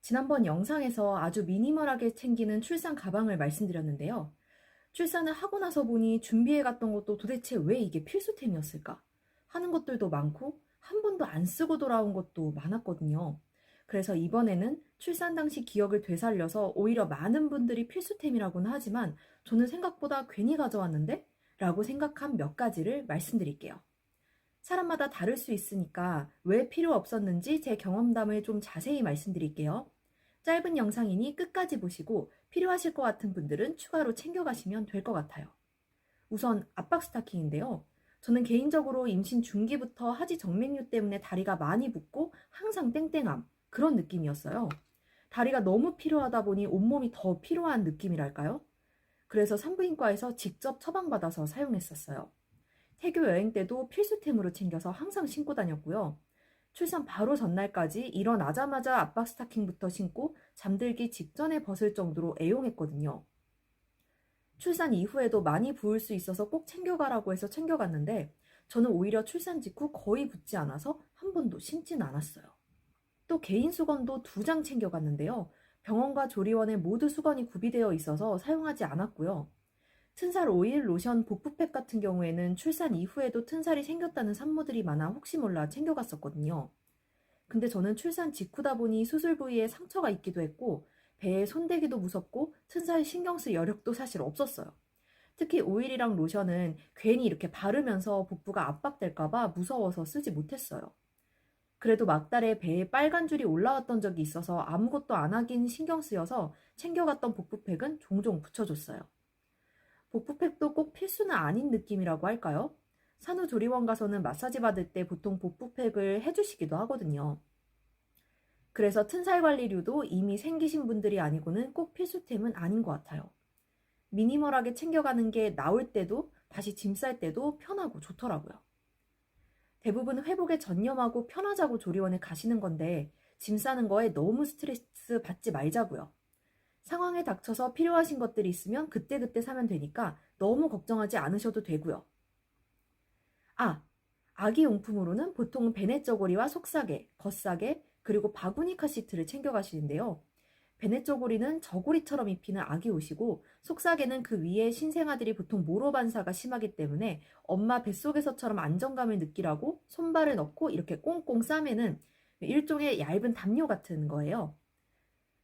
지난번 영상에서 아주 미니멀하게 챙기는 출산 가방을 말씀드렸는데요. 출산을 하고 나서 보니 준비해 갔던 것도 도대체 왜 이게 필수템이었을까 하는 것들도 많고 한 번도 안 쓰고 돌아온 것도 많았거든요. 그래서 이번에는 출산 당시 기억을 되살려서 오히려 많은 분들이 필수템이라고는 하지만 저는 생각보다 괜히 가져왔는데? 라고 생각한 몇 가지를 말씀드릴게요. 사람마다 다를 수 있으니까 왜 필요 없었는지 제 경험담을 좀 자세히 말씀드릴게요. 짧은 영상이니 끝까지 보시고 필요하실 것 같은 분들은 추가로 챙겨가시면 될 것 같아요. 우선 압박 스타킹인데요. 저는 개인적으로 임신 중기부터 하지 정맥류 때문에 다리가 많이 붓고 항상 땡땡함 그런 느낌이었어요. 다리가 너무 필요하다 보니 온몸이 더 필요한 느낌이랄까요? 그래서 산부인과에서 직접 처방받아서 사용했었어요. 태교 여행 때도 필수템으로 챙겨서 항상 신고 다녔고요. 출산 바로 전날까지 일어나자마자 압박 스타킹부터 신고 잠들기 직전에 벗을 정도로 애용했거든요. 출산 이후에도 많이 부을 수 있어서 꼭 챙겨가라고 해서 챙겨갔는데 저는 오히려 출산 직후 거의 붓지 않아서 한 번도 신진 않았어요. 또 개인 수건도 2장 챙겨갔는데요. 병원과 조리원에 모두 수건이 구비되어 있어서 사용하지 않았고요. 튼살 오일, 로션, 복부팩 같은 경우에는 출산 이후에도 튼살이 생겼다는 산모들이 많아 혹시 몰라 챙겨갔었거든요. 근데 저는 출산 직후다 보니 수술 부위에 상처가 있기도 했고 배에 손대기도 무섭고 튼살 신경 쓸 여력도 사실 없었어요. 특히 오일이랑 로션은 괜히 이렇게 바르면서 복부가 압박될까봐 무서워서 쓰지 못했어요. 그래도 막달에 배에 빨간 줄이 올라왔던 적이 있어서 아무것도 안 하긴 신경 쓰여서 챙겨갔던 복부팩은 종종 붙여줬어요. 복부팩도 꼭 필수는 아닌 느낌이라고 할까요? 산후조리원 가서는 마사지 받을 때 보통 복부팩을 해주시기도 하거든요. 그래서 튼살 관리류도 이미 생기신 분들이 아니고는 꼭 필수템은 아닌 것 같아요. 미니멀하게 챙겨가는 게 나올 때도 다시 짐 쌀 때도 편하고 좋더라고요. 대부분 회복에 전념하고 편하자고 조리원에 가시는 건데 짐 싸는 거에 너무 스트레스 받지 말자고요. 상황에 닥쳐서 필요하신 것들이 있으면 그때그때 사면 되니까 너무 걱정하지 않으셔도 되고요. 아기 용품으로는 보통 베네 저고리와 속사계, 겉사계, 그리고 바구니 카시트를 챙겨가시는데요. 베네 저고리는 저고리처럼 입히는 아기 옷이고 속사계는 그 위에 신생아들이 보통 모로 반사가 심하기 때문에 엄마 뱃속에서처럼 안정감을 느끼라고 손발을 넣고 이렇게 꽁꽁 싸매는 일종의 얇은 담요 같은 거예요.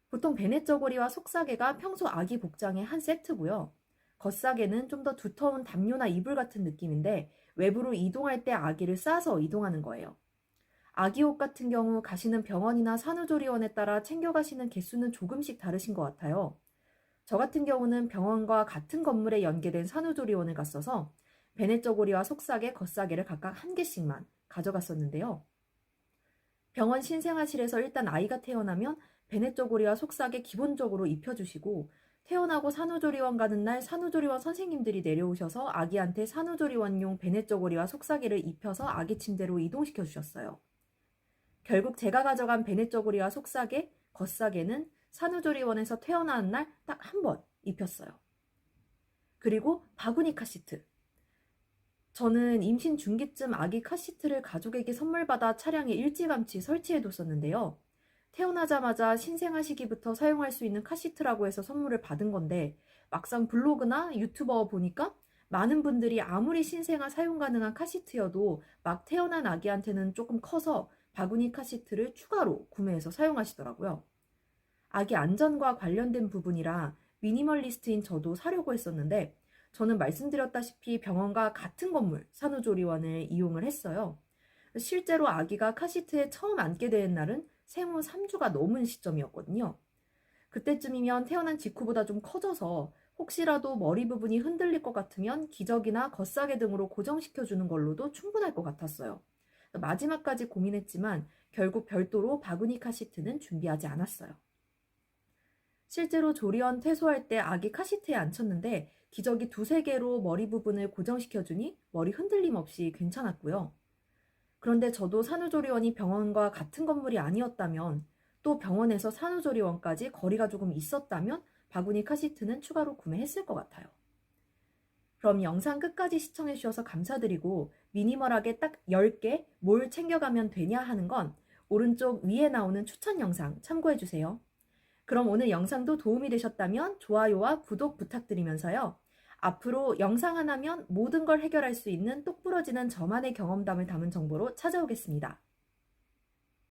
보통 베네 저고리와 속사계가 평소 아기 복장의 한 세트고요. 겉사계는 좀 더 두터운 담요나 이불 같은 느낌인데 외부로 이동할 때 아기를 싸서 이동하는 거예요. 아기 옷 같은 경우 가시는 병원이나 산후조리원에 따라 챙겨가시는 개수는 조금씩 다르신 것 같아요. 저 같은 경우는 병원과 같은 건물에 연계된 산후조리원을 갔어서 베네 저고리와 속사계, 겉사계를 각각 한 개씩만 가져갔었는데요. 병원 신생아실에서 일단 아이가 태어나면 베네 저고리와 속삭에 기본적으로 입혀주시고 태어나고 산후조리원 가는 날 산후조리원 선생님들이 내려오셔서 아기한테 산후조리원용 베네 저고리와 속삭이를 입혀서 아기 침대로 이동시켜 주셨어요. 결국 제가 가져간 베네 저고리와 속삭에, 겉삭에는 산후조리원에서 태어나는 날 딱 한 번 입혔어요. 그리고 바구니 카시트. 저는 임신 중기쯤 아기 카시트를 가족에게 선물 받아 차량에 일찌감치 설치해뒀었는데요. 태어나자마자 신생아 시기부터 사용할 수 있는 카시트라고 해서 선물을 받은 건데 막상 블로그나 유튜버 보니까 많은 분들이 아무리 신생아 사용 가능한 카시트여도 막 태어난 아기한테는 조금 커서 바구니 카시트를 추가로 구매해서 사용하시더라고요. 아기 안전과 관련된 부분이라 미니멀리스트인 저도 사려고 했었는데 저는 말씀드렸다시피 병원과 같은 건물 산후조리원을 이용을 했어요. 실제로 아기가 카시트에 처음 앉게 된 날은 생후 3주가 넘은 시점이었거든요. 그때쯤이면 태어난 직후보다 좀 커져서 혹시라도 머리 부분이 흔들릴 것 같으면 기저귀나 겉사계 등으로 고정시켜주는 걸로도 충분할 것 같았어요. 마지막까지 고민했지만 결국 별도로 바구니 카시트는 준비하지 않았어요. 실제로 조리원 퇴소할 때 아기 카시트에 앉혔는데 기저귀 2-3개로 머리 부분을 고정시켜주니 머리 흔들림 없이 괜찮았고요. 그런데 저도 산후조리원이 병원과 같은 건물이 아니었다면 또 병원에서 산후조리원까지 거리가 조금 있었다면 바구니 카시트는 추가로 구매했을 것 같아요. 그럼 영상 끝까지 시청해 주셔서 감사드리고 미니멀하게 딱 10개 뭘 챙겨가면 되냐 하는 건 오른쪽 위에 나오는 추천 영상 참고해 주세요. 그럼 오늘 영상도 도움이 되셨다면 좋아요와 구독 부탁드리면서요. 앞으로 영상 하나면 모든 걸 해결할 수 있는 똑부러지는 저만의 경험담을 담은 정보로 찾아오겠습니다.